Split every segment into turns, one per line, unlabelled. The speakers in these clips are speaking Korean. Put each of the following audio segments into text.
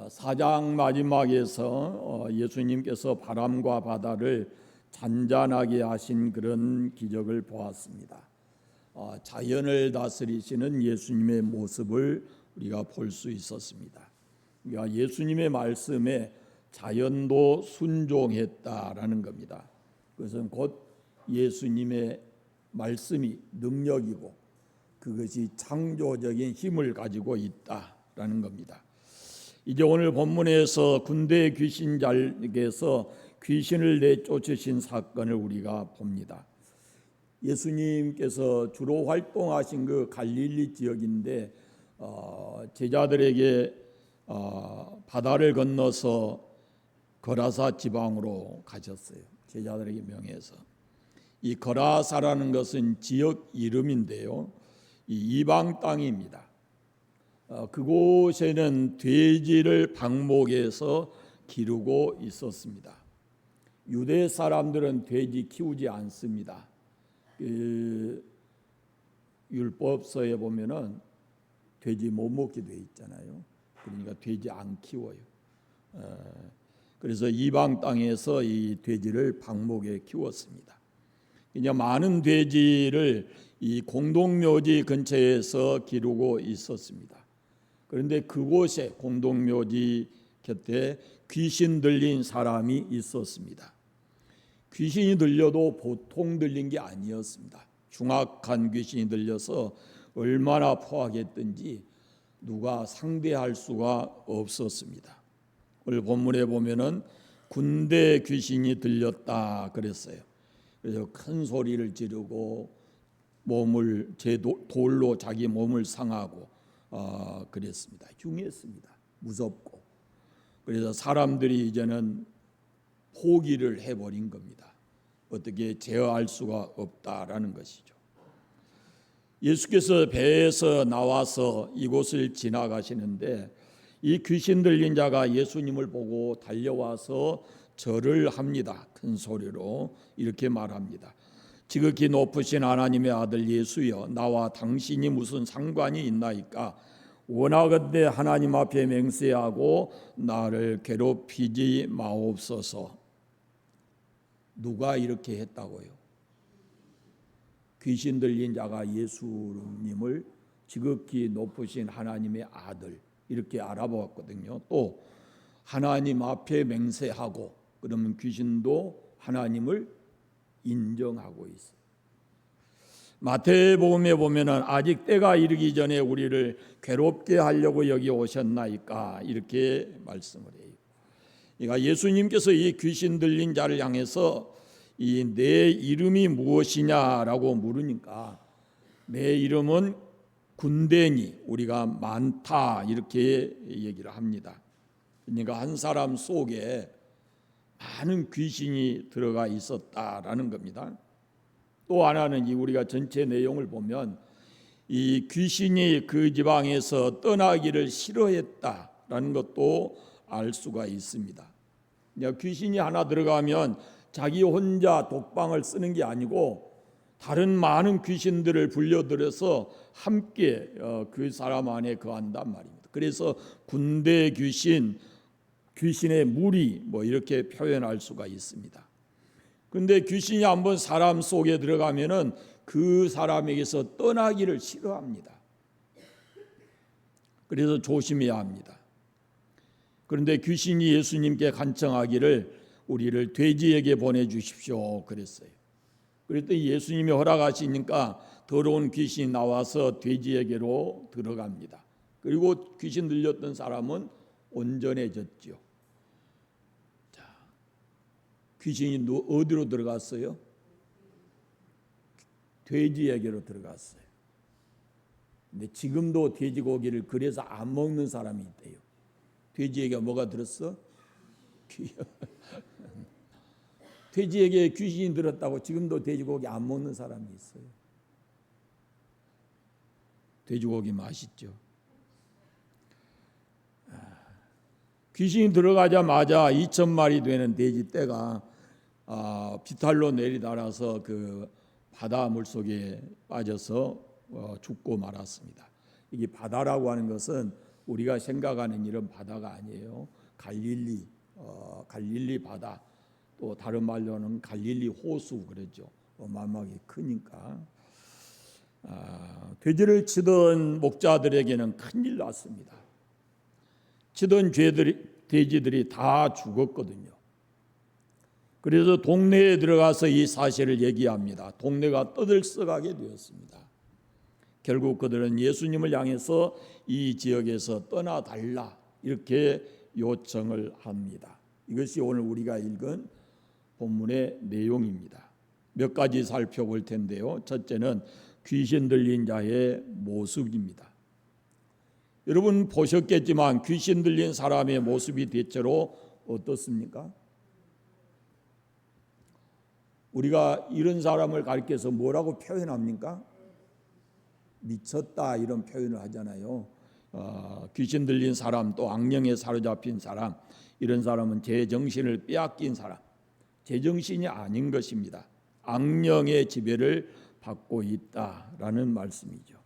4장 마지막에서 예수님께서 바람과 바다를 잔잔하게 하신 그런 기적을 보았습니다. 자연을 다스리시는 예수님의 모습을 우리가 볼 수 있었습니다. 그러니까 예수님의 말씀에 자연도 순종했다라는 겁니다. 그것은 곧 예수님의 말씀이 능력이고 그것이 창조적인 힘을 가지고 있다라는 겁니다. 이제 오늘 본문에서 군대 귀신자에게서 귀신을 내쫓으신 사건을 우리가 봅니다. 예수님께서 주로 활동하신 그 갈릴리 지역인데 제자들에게 바다를 건너서 거라사 지방으로 가셨어요. 제자들에게 명해서. 이 거라사라는 것은 지역 이름인데요, 이 이방 땅입니다. 그곳에는 돼지를 방목해서 기르고 있었습니다. 유대 사람들은 돼지 키우지 않습니다. 율법서에 보면은 돼지 못 먹게 돼 있잖아요. 그러니까 돼지 안 키워요. 그래서 이방 땅에서 이 돼지를 방목해 키웠습니다. 이제 많은 돼지를 이 공동묘지 근처에서 기르고 있었습니다. 그런데 그곳에 공동묘지 곁에 귀신 들린 사람이 있었습니다. 귀신이 들려도 보통 들린 게 아니었습니다. 흉악한 귀신이 들려서 얼마나 포악했든지 누가 상대할 수가 없었습니다. 오늘 본문에 보면은 군대 귀신이 들렸다 그랬어요. 그래서 큰 소리를 지르고 몸을 돌로 자기 몸을 상하고 그랬습니다. 흉했습니다. 무섭고. 그래서 사람들이 이제는 포기를 해버린 겁니다. 어떻게 제어할 수가 없다라는 것이죠. 예수께서 배에서 나와서 이곳을 지나가시는데 이 귀신 들린 자가 예수님을 보고 달려와서 절을 합니다. 큰 소리로 이렇게 말합니다. 지극히 높으신 하나님의 아들 예수여, 나와 당신이 무슨 상관이 있나이까? 원하건대 하나님 앞에 맹세하고 나를 괴롭히지 마옵소서. 누가 이렇게 했다고요? 귀신 들린 자가 예수님을 지극히 높으신 하나님의 아들 이렇게 알아보았거든요. 또 하나님 앞에 맹세하고, 그러면 귀신도 하나님을 인정하고 있어요. 마태복음에 보면은 아직 때가 이르기 전에 우리를 괴롭게 하려고 여기 오셨나이까 이렇게 말씀을 해요. 그러니까 예수님께서 이 귀신 들린 자를 향해서 이 내 이름이 무엇이냐라고 물으니까 내 이름은 군대니 우리가 많다 이렇게 얘기를 합니다. 그러니까 한 사람 속에 많은 귀신이 들어가 있었다라는 겁니다. 또 하나는 우리가 전체 내용을 보면 이 귀신이 그 지방에서 떠나기를 싫어했다라는 것도 알 수가 있습니다. 귀신이 하나 들어가면 자기 혼자 독방을 쓰는 게 아니고 다른 많은 귀신들을 불려들여서 함께 그 사람 안에 거한단 말입니다. 그래서 군대 귀신, 귀신의 무리 이렇게 표현할 수가 있습니다. 그런데 귀신이 한번 사람 속에 들어가면은 그 사람에게서 떠나기를 싫어합니다. 그래서 조심해야 합니다. 그런데 귀신이 예수님께 간청하기를 우리를 돼지에게 보내주십시오 그랬어요. 그랬더니 예수님이 허락하시니까 더러운 귀신이 나와서 돼지에게로 들어갑니다. 그리고 귀신 들렸던 사람은 온전해졌죠. 자, 귀신이 어디로 들어갔어요? 돼지에게로 들어갔어요. 근데 지금도 돼지고기를 그래서 안 먹는 사람이 있대요. 돼지에게 뭐가 들었어? 돼지에게 귀신이 들었다고 지금도 돼지고기 안 먹는 사람이 있어요. 돼지고기 맛있죠. 귀신이 들어가자마자 2,000마리 되는 돼지 떼가 비탈로 내리달아서 그 바다 물속에 빠져서 죽고 말았습니다. 이게 바다라고 하는 것은 우리가 생각하는 이런 바다가 아니에요. 갈릴리 바다, 또 다른 말로는 갈릴리 호수 그러죠. 어마어마하게 크니까 돼지를 치던 목자들에게는 큰일 났습니다. 치던 돼지들이 다 죽었거든요. 그래서 동네에 들어가서 이 사실을 얘기합니다. 동네가 떠들썩하게 되었습니다. 결국 그들은 예수님을 향해서 이 지역에서 떠나달라 이렇게 요청을 합니다. 이것이 오늘 우리가 읽은 본문의 내용입니다. 몇 가지 살펴볼 텐데요. 첫째는 귀신 들린 자의 모습입니다. 여러분 보셨겠지만 귀신 들린 사람의 모습이 대체로 어떻습니까? 우리가 이런 사람을 가리켜서 뭐라고 표현합니까? 미쳤다 이런 표현을 하잖아요. 귀신 들린 사람, 또 악령에 사로잡힌 사람, 이런 사람은 제정신을 빼앗긴 사람, 제정신이 아닌 것입니다. 악령의 지배를 받고 있다라는 말씀이죠.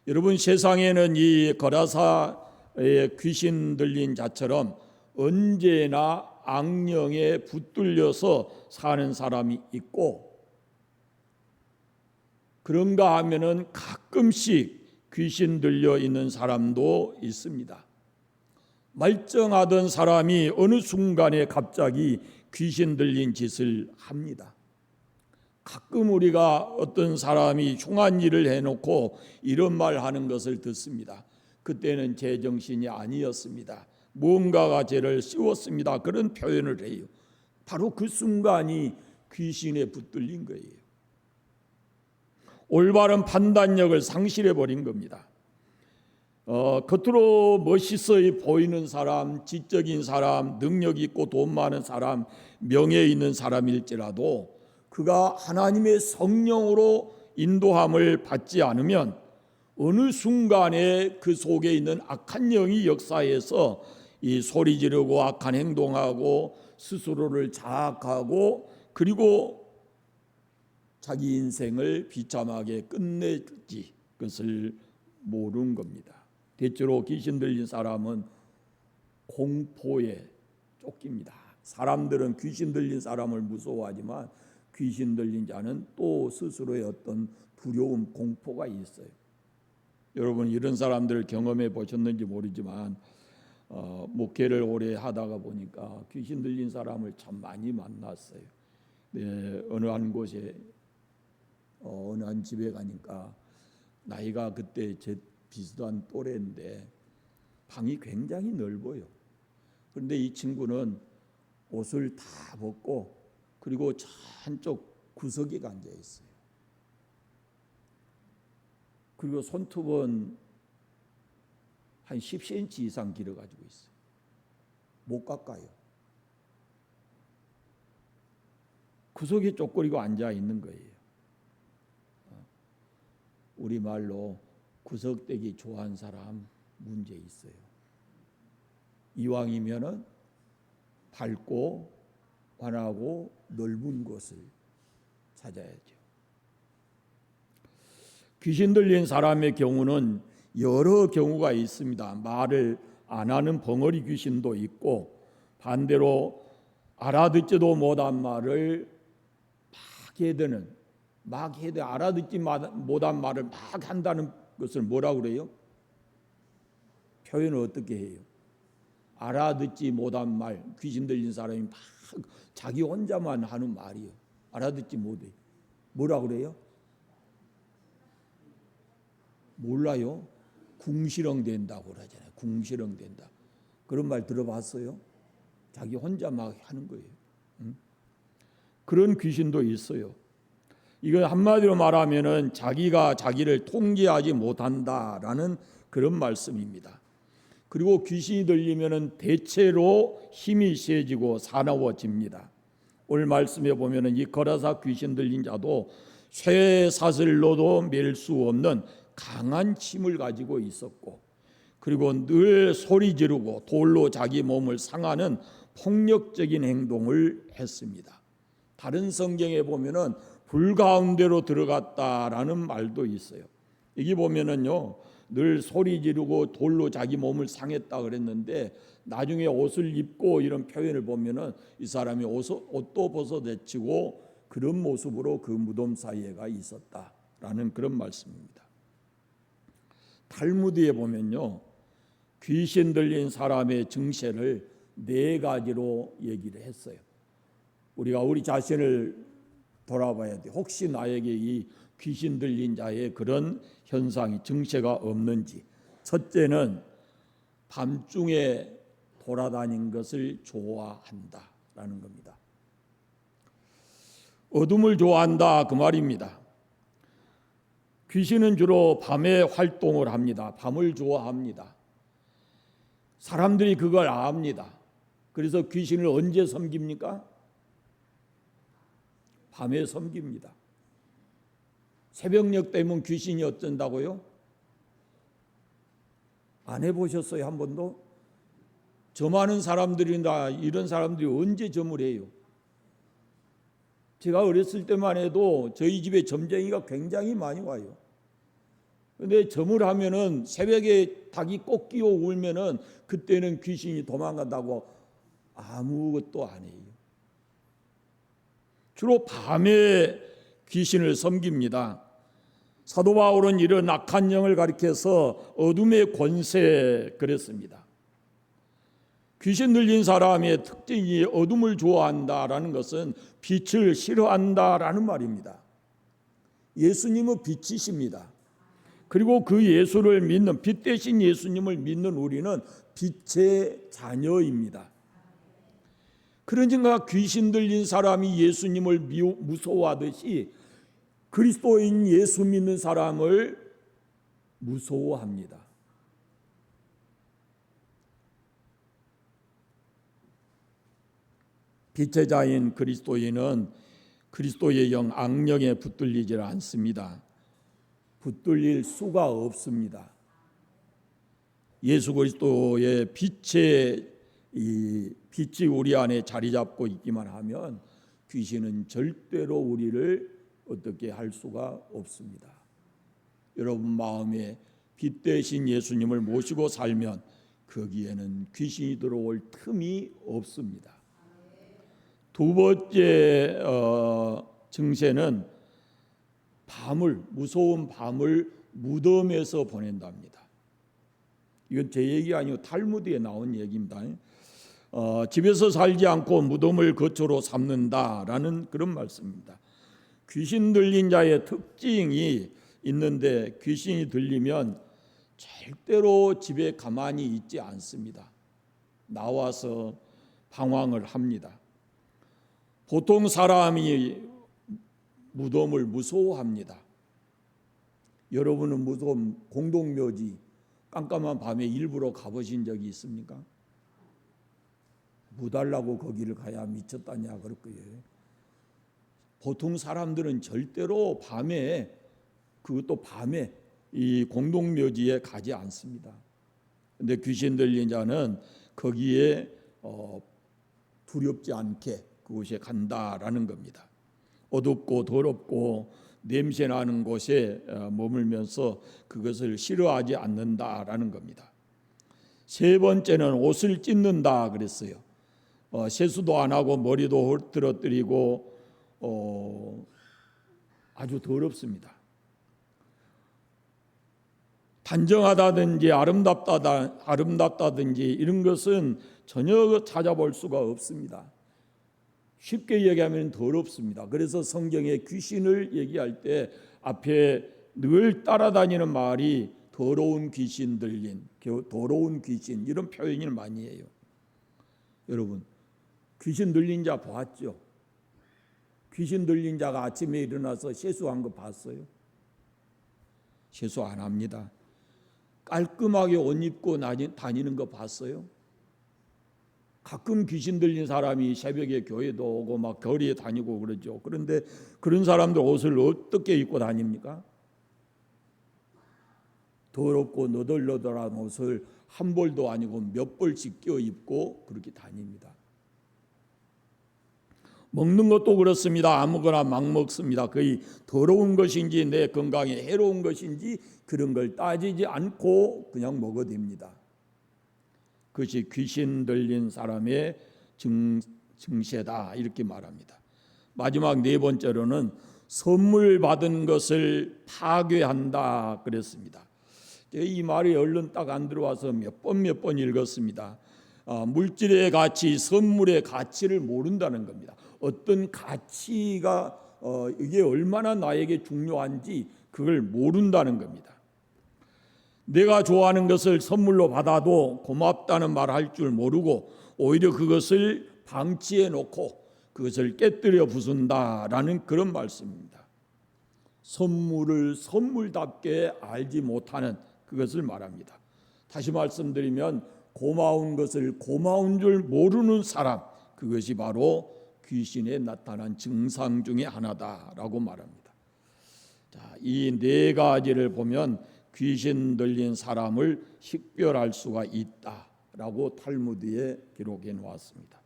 여러분 세상에는 이 거라사의 귀신 들린 자처럼 언제나 악령에 붙들려서 사는 사람이 있고, 그런가 하면은 가끔씩 귀신 들려 있는 사람도 있습니다. 말쩡하던 사람이 어느 순간에 갑자기 귀신 들린 짓을 합니다. 가끔 우리가 어떤 사람이 흉한 일을 해놓고 이런 말 하는 것을 듣습니다. 그때는 제정신이 아니었습니다. 무언가가 죄를 씌웠습니다. 그런 표현을 해요. 바로 그 순간이 귀신에 붙들린 거예요. 올바른 판단력을 상실해 버린 겁니다. 겉으로 멋있어 보이는 사람, 지적인 사람, 능력 있고 돈 많은 사람, 명예 있는 사람일지라도 그가 하나님의 성령으로 인도함을 받지 않으면 어느 순간에 그 속에 있는 악한 영이 역사해서 이 소리 지르고 악한 행동하고 스스로를 자학하고 그리고 자기 인생을 비참하게 끝내지 그것을 모르는 겁니다. 대체로 귀신 들린 사람은 공포에 쫓깁니다. 사람들은 귀신 들린 사람을 무서워하지만 귀신 들린 자는 또 스스로의 어떤 두려움, 공포가 있어요. 여러분 이런 사람들을 경험해 보셨는지 모르지만 목회를 오래 하다가 보니까 귀신 들린 사람을 참 많이 만났어요. 네, 어느 한 곳에 어느 한 집에 가니까 나이가 그때 제 비슷한 또래인데 방이 굉장히 넓어요. 그런데 이 친구는 옷을 다 벗고 그리고 저 한쪽 구석에 앉아 있어요. 그리고 손톱은 한 10cm 이상 길어가지고 있어요. 못 깎아요. 구석에 쪼그리고 앉아 있는 거예요. 우리말로 구석대기 좋아하는 사람 문제 있어요. 이왕이면은 밝고 환하고 넓은 곳을 찾아야죠. 귀신 들린 사람의 경우는 여러 경우가 있습니다. 말을 안 하는 벙어리 귀신도 있고 반대로 알아듣지도 못한 말을 막 해도 알아듣지 못한 말을 막 한다는 것을 뭐라고 그래요? 표현을 어떻게 해요? 알아듣지 못한 말, 귀신 들린 사람이 막 자기 혼자만 하는 말이요. 알아듣지 못해. 뭐라고 그래요? 몰라요? 궁시렁 된다고 그러잖아요. 궁시렁 된다. 그런 말 들어봤어요? 자기 혼자 막 하는 거예요. 그런 귀신도 있어요. 이거 한마디로 말하면은 자기가 자기를 통제하지 못한다라는 그런 말씀입니다. 그리고 귀신이 들리면은 대체로 힘이 세지고 사나워집니다. 오늘 말씀에 보면은 이 거라사 귀신 들린 자도 쇠사슬로도 맬 수 없는 강한 힘을 가지고 있었고, 그리고 늘 소리 지르고 돌로 자기 몸을 상하는 폭력적인 행동을 했습니다. 다른 성경에 보면은 불 가운데로 들어갔다라는 말도 있어요. 여기 보면은요, 늘 소리 지르고 돌로 자기 몸을 상했다 그랬는데 나중에 옷을 입고 이런 표현을 보면은 이 사람이 옷도 벗어내치고 그런 모습으로 그 무덤 사이에가 있었다라는 그런 말씀입니다. 탈무드에 보면요, 귀신 들린 사람의 증세를 4가지로 얘기를 했어요. 우리가 우리 자신을 돌아봐야 돼. 혹시 나에게 이 귀신 들린 자의 그런 현상이 증세가 없는지. 첫째는 밤중에 돌아다닌 것을 좋아한다라는 겁니다. 어둠을 좋아한다 그 말입니다. 귀신은 주로 밤에 활동을 합니다. 밤을 좋아합니다. 사람들이 그걸 압니다. 그래서 귀신을 언제 섬깁니까? 밤에 섬깁니다. 새벽녘 되면 귀신이 어쩐다고요? 안 해보셨어요? 한 번도? 저 많은 사람들이나 이런 사람들이 언제 점을 해요? 제가 어렸을 때만 해도 저희 집에 점쟁이가 굉장히 많이 와요. 그런데 점을 하면은 새벽에 닭이 꼭 끼어 울면은 그때는 귀신이 도망간다고 아무것도 안 해요. 주로 밤에 귀신을 섬깁니다. 사도 바울은 이런 악한 영을 가리켜서 어둠의 권세 그랬습니다. 귀신 들린 사람의 특징이 어둠을 좋아한다라는 것은 빛을 싫어한다라는 말입니다. 예수님은 빛이십니다. 그리고 그 예수를 믿는, 빛 대신 예수님을 믿는 우리는 빛의 자녀입니다. 그러니까 귀신 들린 사람이 예수님을 무서워하듯이 그리스도인 예수 믿는 사람을 무서워합니다. 빛의 자인 그리스도인은 그리스도의 영 악령에 붙들리지 않습니다. 붙들릴 수가 없습니다. 예수 그리스도의 빛이 우리 안에 자리 잡고 있기만 하면 귀신은 절대로 우리를 어떻게 할 수가 없습니다. 여러분 마음에 빛 대신 예수님을 모시고 살면 거기에는 귀신이 들어올 틈이 없습니다. 두 번째 증세는 무서운 밤을 무덤에서 보낸답니다. 이건 제 얘기 아니고 탈무드에 나온 얘기입니다. 집에서 살지 않고 무덤을 거처로 삼는다라는 그런 말씀입니다. 귀신 들린 자의 특징이 있는데 귀신이 들리면 절대로 집에 가만히 있지 않습니다. 나와서 방황을 합니다. 보통 사람이 무덤을 무서워합니다. 여러분은 무덤 공동묘지 깜깜한 밤에 일부러 가보신 적이 있습니까? 뭐 달라고 거기를 가야 미쳤다냐 그럴 거예요. 보통 사람들은 절대로 밤에, 그것도 밤에 이 공동묘지에 가지 않습니다. 그런데 귀신 들린 자는 거기에 두렵지 않게 그곳에 간다라는 겁니다. 어둡고 더럽고 냄새나는 곳에 머물면서 그것을 싫어하지 않는다라는 겁니다. 세 번째는 옷을 찢는다 그랬어요. 세수도 안 하고 머리도 헐뜯어뜨리고 아주 더럽습니다. 단정하다든지 아름답다든지 이런 것은 전혀 찾아볼 수가 없습니다. 쉽게 얘기하면 더럽습니다. 그래서 성경에 귀신을 얘기할 때 앞에 늘 따라다니는 말이 더러운 귀신 들린, 더러운 귀신 이런 표현을 많이 해요. 여러분 귀신 들린 자 봤죠? 귀신 들린 자가 아침에 일어나서 세수한 거 봤어요? 세수 안 합니다. 깔끔하게 옷 입고 다니는 거 봤어요? 가끔 귀신 들린 사람이 새벽에 교회도 오고 막 거리에 다니고 그러죠. 그런데 그런 사람들 옷을 어떻게 입고 다닙니까? 더럽고 너덜너덜한 옷을 한 벌도 아니고 몇 벌씩 껴 입고 그렇게 다닙니다. 먹는 것도 그렇습니다. 아무거나 막 먹습니다. 거의 더러운 것인지 내 건강에 해로운 것인지 그런 걸 따지지 않고 그냥 먹어댑니다. 그것이 귀신 들린 사람의 증세다 이렇게 말합니다. 마지막 네 번째로는 선물 받은 것을 파괴한다 그랬습니다. 이 말이 얼른 딱 안 들어와서 몇 번 읽었습니다. 물질의 가치, 선물의 가치를 모른다는 겁니다. 어떤 가치가 이게 얼마나 나에게 중요한지 그걸 모른다는 겁니다. 내가 좋아하는 것을 선물로 받아도 고맙다는 말 할 줄 모르고 오히려 그것을 방치해 놓고 그것을 깨뜨려 부순다라는 그런 말씀입니다. 선물을 선물답게 알지 못하는 그것을 말합니다. 다시 말씀드리면 고마운 것을 고마운 줄 모르는 사람, 그것이 바로 귀신에 나타난 증상 중에 하나다라고 말합니다. 자, 이 네 가지를 보면 귀신 들린 사람을 식별할 수가 있다라고 탈무드에 기록해 놓았습니다.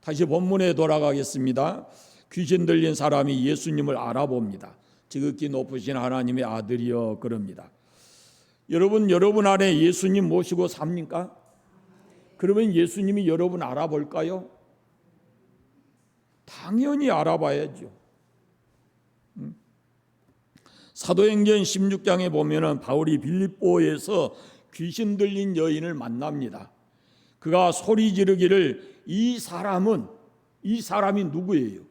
다시 본문에 돌아가겠습니다. 귀신 들린 사람이 예수님을 알아봅니다. 지극히 높으신 하나님의 아들이여 그럽니다. 여러분 안에 예수님 모시고 삽니까? 그러면 예수님이 여러분 알아볼까요? 당연히 알아봐야죠. 사도행전 16장에 보면은 바울이 빌립보에서 귀신 들린 여인을 만납니다. 그가 소리 지르기를 이 사람이 누구예요?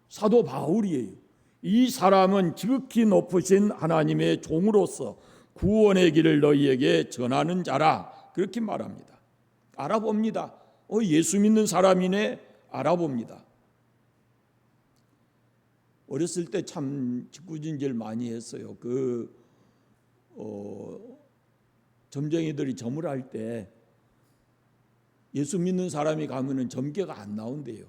사도 바울이에요. 이 사람은 지극히 높으신 하나님의 종으로서 구원의 길을 너희에게 전하는 자라 그렇게 말합니다. 알아봅니다. 예수 믿는 사람이네 알아봅니다. 어렸을 때 참 짓궂은질 많이 했어요. 점쟁이들이 점을 할 때 예수 믿는 사람이 가면은 점괘가 안 나온대요.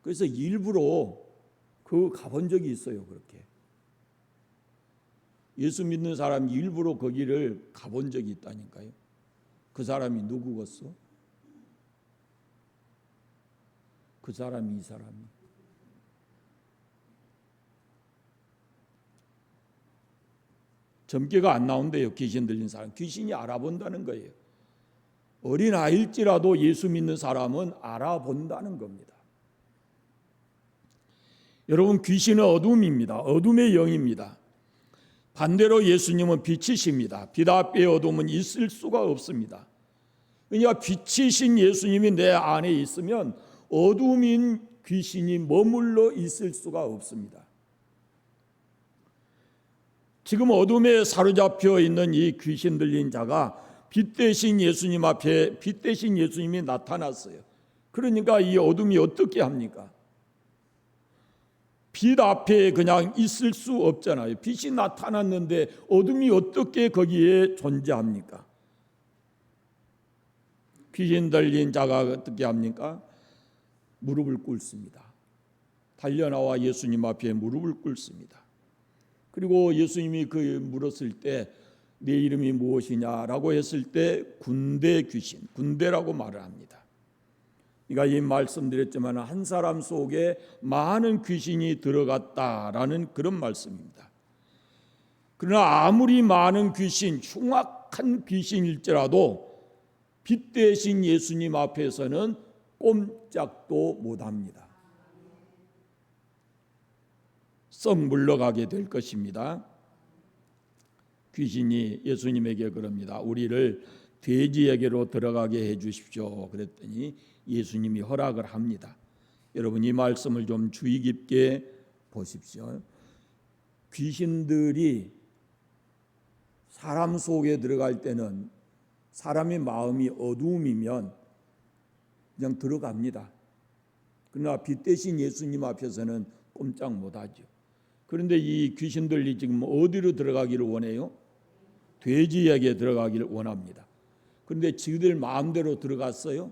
그래서 일부러 가본 적이 있어요. 그렇게 예수 믿는 사람이 일부러 거기를 가본 적이 있다니까요. 그 사람이 누구겠어? 그 사람이 이 사람이. 점괘가 안 나온대요. 귀신 들린 사람. 귀신이 알아본다는 거예요. 어린 아이일지라도 예수 믿는 사람은 알아본다는 겁니다. 여러분, 귀신은 어둠입니다. 어둠의 영입니다. 반대로 예수님은 빛이십니다. 빛 앞에 어둠은 있을 수가 없습니다. 그러니까 빛이신 예수님이 내 안에 있으면 어둠인 귀신이 머물러 있을 수가 없습니다. 지금 어둠에 사로잡혀 있는 이 귀신 들린 자가 빛 대신 예수님 앞에 빛 대신 예수님이 나타났어요. 그러니까 이 어둠이 어떻게 합니까? 빛 앞에 그냥 있을 수 없잖아요. 빛이 나타났는데 어둠이 어떻게 거기에 존재합니까? 귀신 들린 자가 어떻게 합니까? 무릎을 꿇습니다. 달려나와 예수님 앞에 무릎을 꿇습니다. 그리고 예수님이 물었을 때 내 이름이 무엇이냐라고 했을 때 군대 귀신, 군대라고 말을 합니다. 그러니까 이 말씀드렸지만 한 사람 속에 많은 귀신이 들어갔다라는 그런 말씀입니다. 그러나 아무리 많은 귀신, 흉악한 귀신일지라도 빛 대신 예수님 앞에서는 꼼짝도 못합니다. 썩 물러가게 될 것입니다. 귀신이 예수님에게 그럽니다. 우리를 돼지에게로 들어가게 해 주십시오. 그랬더니 예수님이 허락을 합니다. 여러분, 이 말씀을 좀 주의 깊게 보십시오. 귀신들이 사람 속에 들어갈 때는 사람의 마음이 어두움이면 그냥 들어갑니다. 그러나 빛 대신 예수님 앞에서는 꼼짝 못하죠. 그런데 이 귀신들이 지금 어디로 들어가기를 원해요? 돼지에게 들어가기를 원합니다. 그런데 지들 마음대로 들어갔어요?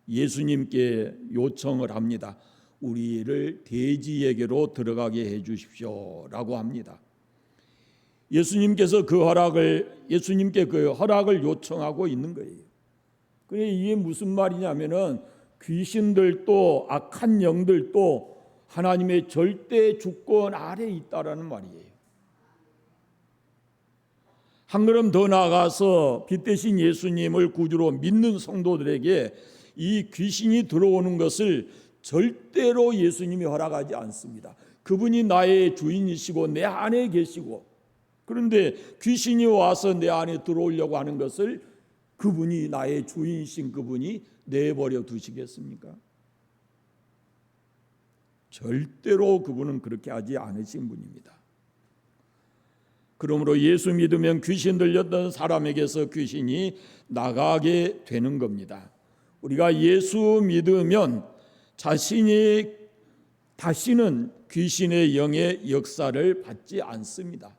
예수님께 요청을 합니다. 우리를 돼지에게로 들어가게 해 주십시오라고 합니다. 예수님께 그 허락을 요청하고 있는 거예요. 그게 이게 무슨 말이냐면은 귀신들도 악한 영들도 하나님의 절대 주권 아래에 있다라는 말이에요. 한 걸음 더 나아가서 빛 대신 예수님을 구주로 믿는 성도들에게 이 귀신이 들어오는 것을 절대로 예수님이 허락하지 않습니다. 그분이 나의 주인이시고 내 안에 계시고, 그런데 귀신이 와서 내 안에 들어오려고 하는 것을 그분이, 나의 주인이신 그분이 내버려 두시겠습니까? 절대로 그분은 그렇게 하지 않으신 분입니다. 그러므로 예수 믿으면 귀신 들렸던 사람에게서 귀신이 나가게 되는 겁니다. 우리가 예수 믿으면 자신이 다시는 귀신의 영의 역사를 받지 않습니다.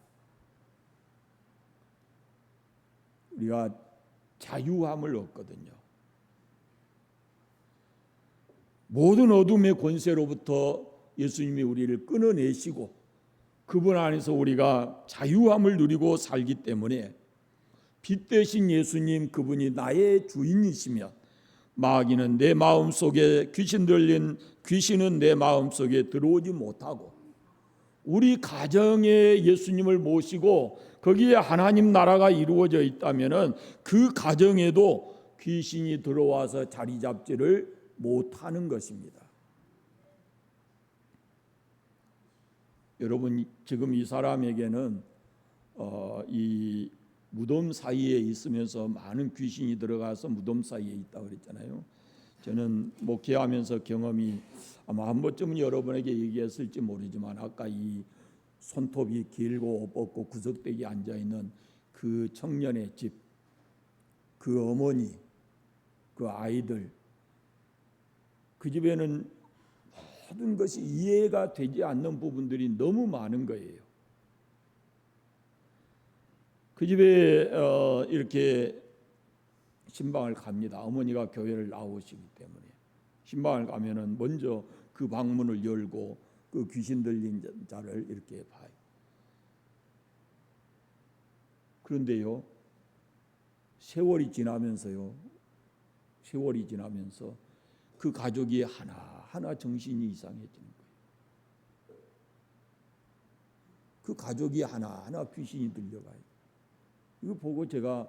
우리가 자유함을 얻거든요. 모든 어둠의 권세로부터 예수님이 우리를 끊어내시고 그분 안에서 우리가 자유함을 누리고 살기 때문에 빛 대신 예수님, 그분이 나의 주인이시면 마귀는 내 마음속에, 귀신은 내 마음속에 들어오지 못하고, 우리 가정에 예수님을 모시고 거기에 하나님 나라가 이루어져 있다면 그 가정에도 귀신이 들어와서 자리 잡지를 못하는 것입니다. 여러분, 지금 이 사람에게는 이 무덤 사이에 있으면서 많은 귀신이 들어가서 무덤 사이에 있다고 그랬잖아요. 저는 목회하면서 경험이, 아마 한 번쯤은 여러분에게 얘기했을지 모르지만, 아까 이 손톱이 길고 뻗고 구석대기 앉아있는 그 청년의 집, 그 어머니, 그 아이들, 그 집에는 모든 것이 이해가 되지 않는 부분들이 너무 많은 거예요. 그 집에 이렇게 신방을 갑니다. 어머니가 교회를 나오시기 때문에 신방을 가면은 먼저 그 방문을 열고 그 귀신 들린 자를 이렇게 봐요. 그런데요, 세월이 지나면서 그 가족이 하나하나 정신이 이상해지는 거예요. 그 가족이 하나하나 귀신이 들려가요. 이거 보고 제가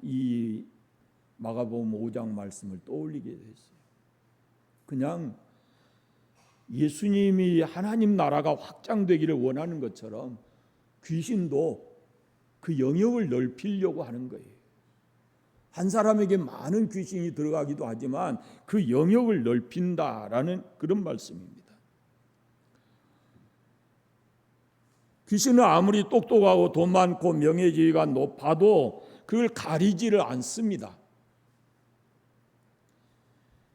이 마가복음 5장 말씀을 떠올리게 됐어요. 그냥 예수님이 하나님 나라가 확장되기를 원하는 것처럼 귀신도 그 영역을 넓히려고 하는 거예요. 한 사람에게 많은 귀신이 들어가기도 하지만 그 영역을 넓힌다라는 그런 말씀입니다. 귀신은 아무리 똑똑하고 돈 많고 명예지위가 높아도 그걸 가리지를 않습니다.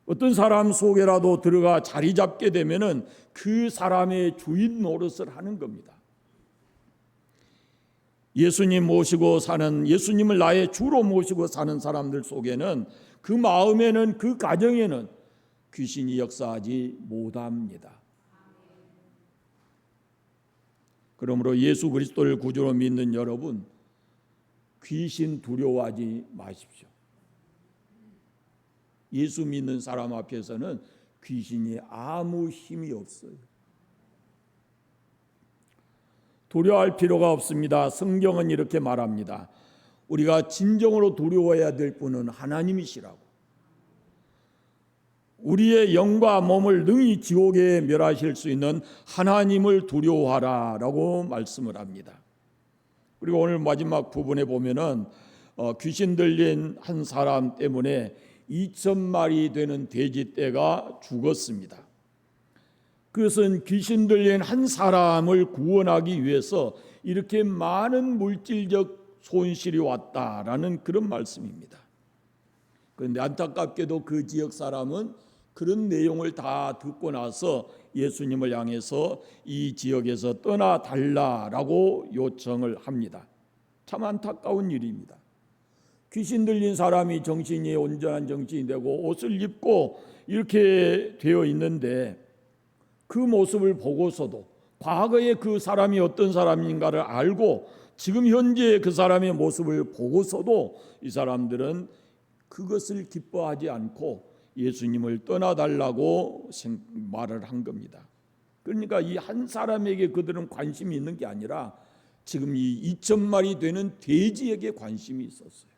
어떤 사람 속에라도 들어가 자리 잡게 되면은 그 사람의 주인 노릇을 하는 겁니다. 예수님 모시고 사는, 예수님을 나의 주로 모시고 사는 사람들 속에는, 그 마음에는, 그 가정에는 귀신이 역사하지 못합니다. 그러므로 예수 그리스도를 구주로 믿는 여러분, 귀신 두려워하지 마십시오. 예수 믿는 사람 앞에서는 귀신이 아무 힘이 없어요. 두려워할 필요가 없습니다. 성경은 이렇게 말합니다. 우리가 진정으로 두려워해야 될 분은 하나님이시라고. 우리의 영과 몸을 능히 지옥에 멸하실 수 있는 하나님을 두려워하라 라고 말씀을 합니다. 그리고 오늘 마지막 부분에 보면은 귀신 들린 한 사람 때문에 2,000마리 되는 돼지떼가 죽었습니다. 그것은 귀신 들린 한 사람을 구원하기 위해서 이렇게 많은 물질적 손실이 왔다라는 그런 말씀입니다. 그런데 안타깝게도 그 지역 사람은 그런 내용을 다 듣고 나서 예수님을 향해서 이 지역에서 떠나달라라고 요청을 합니다. 참 안타까운 일입니다. 귀신 들린 사람이 정신이 온전한 정신이 되고 옷을 입고 이렇게 되어 있는데, 그 모습을 보고서도, 과거에 그 사람이 어떤 사람인가를 알고 지금 현재 그 사람의 모습을 보고서도 이 사람들은 그것을 기뻐하지 않고 예수님을 떠나달라고 말을 한 겁니다. 그러니까 이 한 사람에게 그들은 관심이 있는 게 아니라 지금 이 2,000마리 되는 돼지에게 관심이 있었어요.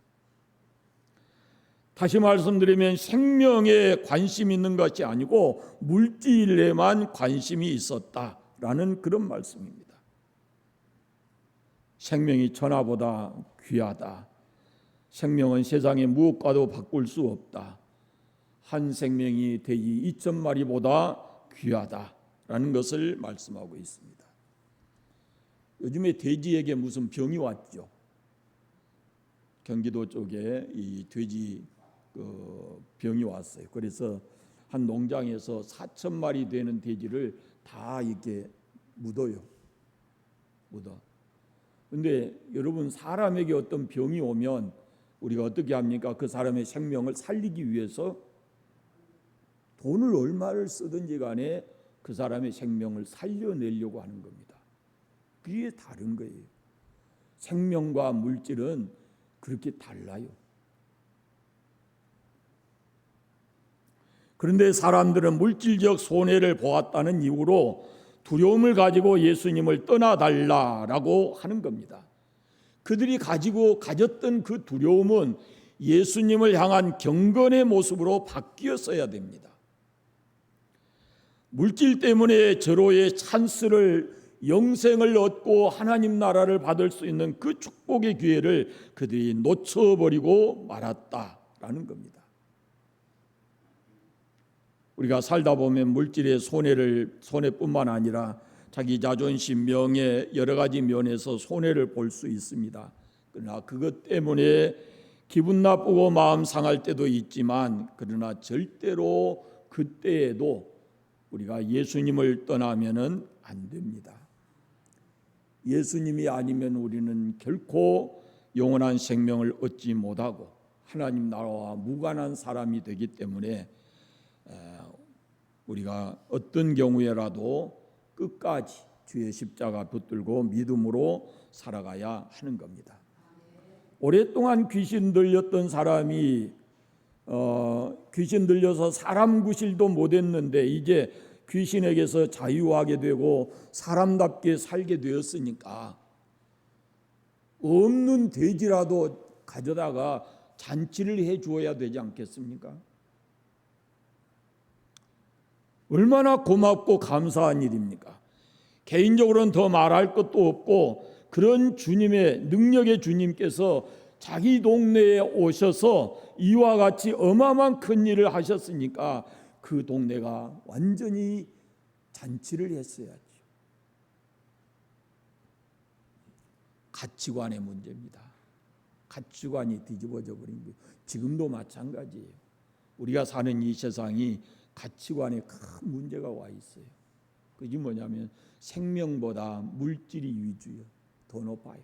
다시 말씀드리면 생명에 관심 있는 것이 아니고 물질에만 관심이 있었다라는 그런 말씀입니다. 생명이 천하보다 귀하다. 생명은 세상의 무엇과도 바꿀 수 없다. 한 생명이 돼지 2,000마리보다 귀하다라는 것을 말씀하고 있습니다. 요즘에 돼지에게 무슨 병이 왔죠. 경기도 쪽에 이 돼지 병이 왔어요. 그래서 한 농장에서 4,000마리 되는 돼지를 다 이렇게 묻어요. 근데 여러분, 사람에게 어떤 병이 오면 우리가 어떻게 합니까? 그 사람의 생명을 살리기 위해서 돈을 얼마를 쓰든지 간에 그 사람의 생명을 살려내려고 하는 겁니다. 그게 다른 거예요. 생명과 물질은 그렇게 달라요. 그런데 사람들은 물질적 손해를 보았다는 이유로 두려움을 가지고 예수님을 떠나달라라고 하는 겁니다. 그들이 가졌던 그 두려움은 예수님을 향한 경건의 모습으로 바뀌었어야 됩니다. 물질 때문에 절호의 찬스를, 영생을 얻고 하나님 나라를 받을 수 있는 그 축복의 기회를 그들이 놓쳐버리고 말았다라는 겁니다. 우리가 살다 보면 물질의 손해뿐만 아니라 자기 자존심, 명예, 여러 가지 면에서 손해를 볼 수 있습니다. 그러나 그것 때문에 기분 나쁘고 마음 상할 때도 있지만, 그러나 절대로 그때에도 우리가 예수님을 떠나면은 안 됩니다. 예수님이 아니면 우리는 결코 영원한 생명을 얻지 못하고 하나님 나라와 무관한 사람이 되기 때문에 우리가 어떤 경우에라도 끝까지 주의 십자가 붙들고 믿음으로 살아가야 하는 겁니다. 오랫동안 귀신 들렸던 사람이 귀신 들려서 사람 구실도 못했는데 이제 귀신에게서 자유하게 되고 사람답게 살게 되었으니까 없는 돼지라도 가져다가 잔치를 해 주어야 되지 않겠습니까? 얼마나 고맙고 감사한 일입니까? 개인적으로는 더 말할 것도 없고, 그런 주님의 능력의 주님께서 자기 동네에 오셔서 이와 같이 어마어마한 큰 일을 하셨으니까 그 동네가 완전히 잔치를 했어야죠. 가치관의 문제입니다. 가치관이 뒤집어져 버린 거예요. 지금도 마찬가지예요. 우리가 사는 이 세상이 가치관에 큰 문제가 와 있어요. 그게 뭐냐면 생명보다 물질이 위주예요. 더 높아요.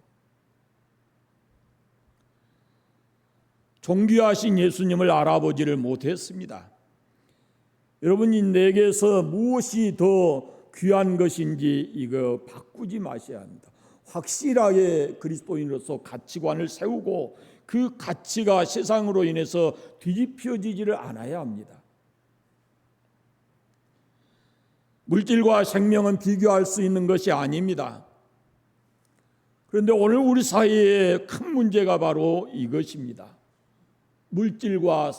존귀하신 예수님을 알아보지를 못했습니다. 여러분이 내게서 무엇이 더 귀한 것인지 이거 바꾸지 마셔야 합니다. 확실하게 그리스도인으로서 가치관을 세우고 그 가치가 세상으로 인해서 뒤집혀지지를 않아야 합니다. 물질과 생명은 비교할 수 있는 것이 아닙니다. 그런데 오늘 우리 사회의 큰 문제가 바로 이것입니다. 물질과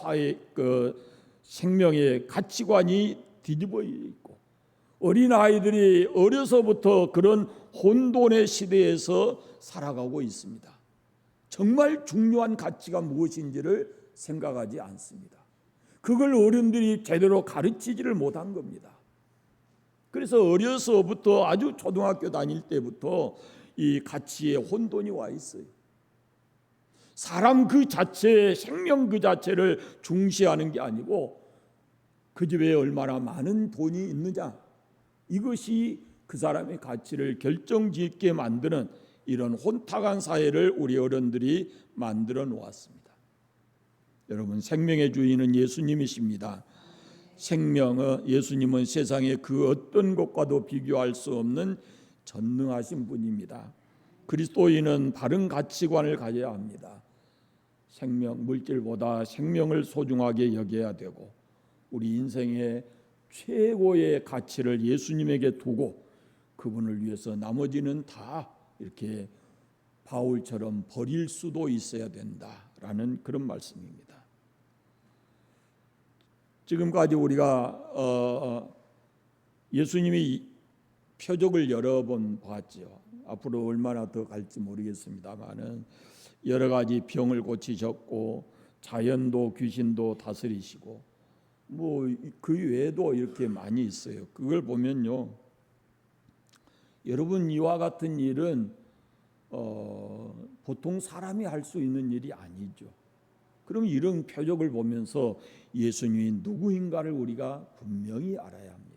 생명의 가치관이 뒤집어 있고, 어린 아이들이 어려서부터 그런 혼돈의 시대에서 살아가고 있습니다. 정말 중요한 가치가 무엇인지를 생각하지 않습니다. 그걸 어른들이 제대로 가르치지를 못한 겁니다. 그래서 어려서부터 아주 초등학교 다닐 때부터 이 가치에 혼돈이 와 있어요. 사람 그 자체, 생명 그 자체를 중시하는 게 아니고 그 집에 얼마나 많은 돈이 있느냐, 이것이 그 사람의 가치를 결정짓게 만드는 이런 혼탁한 사회를 우리 어른들이 만들어 놓았습니다. 여러분, 생명의 주인은 예수님이십니다. 예수님은 세상의 그 어떤 것과도 비교할 수 없는 전능하신 분입니다. 그리스도인은 바른 가치관을 가져야 합니다. 물질보다 생명을 소중하게 여겨야 되고, 우리 인생의 최고의 가치를 예수님에게 두고 그분을 위해서 나머지는 다 이렇게 바울처럼 버릴 수도 있어야 된다라는 그런 말씀입니다. 지금까지 우리가 예수님이 표적을 여러 번 봤죠. 앞으로 얼마나 더 갈지 모르겠습니다만은 여러 가지 병을 고치셨고 자연도 귀신도 다스리시고 뭐 그 외에도 이렇게 많이 있어요. 그걸 보면요, 여러분 이와 같은 일은 보통 사람이 할 수 있는 일이 아니죠. 그럼 이런 표적을 보면서 예수님이 누구인가를 우리가 분명히 알아야 합니다.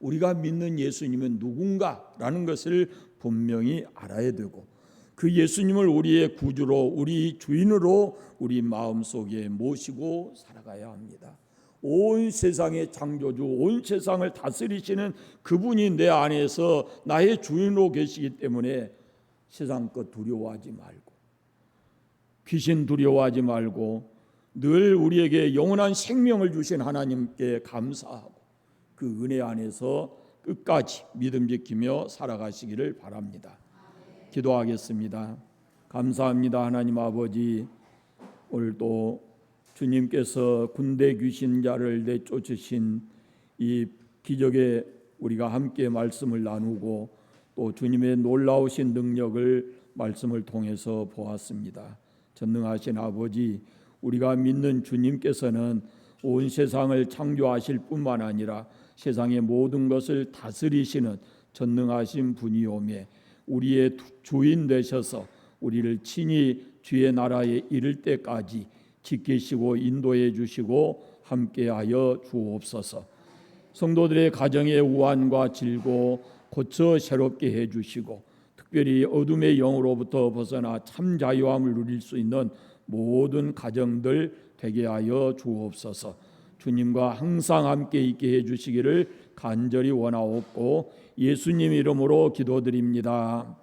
우리가 믿는 예수님은 누군가라는 것을 분명히 알아야 되고 그 예수님을 우리의 구주로 우리 주인으로 우리 마음속에 모시고 살아가야 합니다. 온 세상의 창조주, 온 세상을 다스리시는 그분이 내 안에서 나의 주인으로 계시기 때문에 세상 것 두려워하지 말고 귀신 두려워하지 말고 늘 우리에게 영원한 생명을 주신 하나님께 감사하고 그 은혜 안에서 끝까지 믿음 지키며 살아가시기를 바랍니다. 기도하겠습니다. 감사합니다. 하나님 아버지, 오늘도 주님께서 군대 귀신자를 내쫓으신 이 기적에 우리가 함께 말씀을 나누고 또 주님의 놀라우신 능력을 말씀을 통해서 보았습니다. 전능하신 아버지, 우리가 믿는 주님께서는 온 세상을 창조하실 뿐만 아니라 세상의 모든 것을 다스리시는 전능하신 분이오매 우리의 주인 되셔서 우리를 친히 주의 나라에 이를 때까지 지키시고 인도해 주시고 함께하여 주옵소서. 성도들의 가정의 우환과 질고 고쳐 새롭게 해주시고 특별히 어둠의 영으로부터 벗어나 참 자유함을 누릴 수 있는 모든 가정들 되게 하여 주옵소서. 주님과 항상 함께 있게 해주시기를 간절히 원하옵고 예수님 이름으로 기도드립니다.